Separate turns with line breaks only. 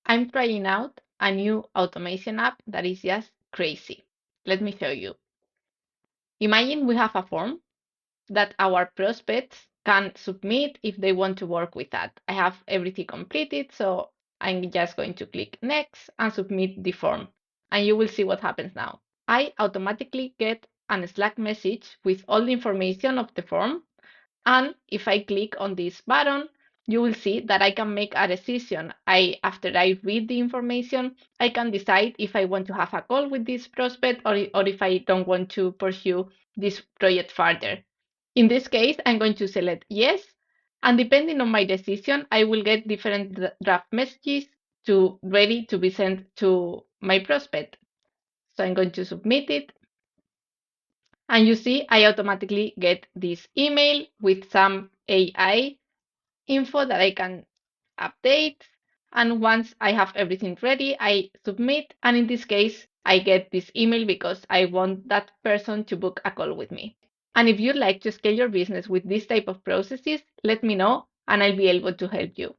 I'm trying out a new automation app that is just crazy. Let me show you. Imagine we have a form that our prospects can submit if they want to work with that. I have everything completed, so I'm just going to click next and submit the form. And you will see what happens now. I automatically get a Slack message with all the information of the form. And if I click on this button, you will see that I can make a decision. After I read the information, I can decide if I want to have a call with this prospect or if I don't want to pursue this project further. In this case, I'm going to select yes, and depending on my decision, I will get different draft messages ready to be sent to my prospect. So I'm going to submit it. And you see, I automatically get this email with some AI info that I can update. And once I have everything ready, I submit. And in this case, I get this email because I want that person to book a call with me. And if you'd like to scale your business with this type of processes, let me know and I'll be able to help you.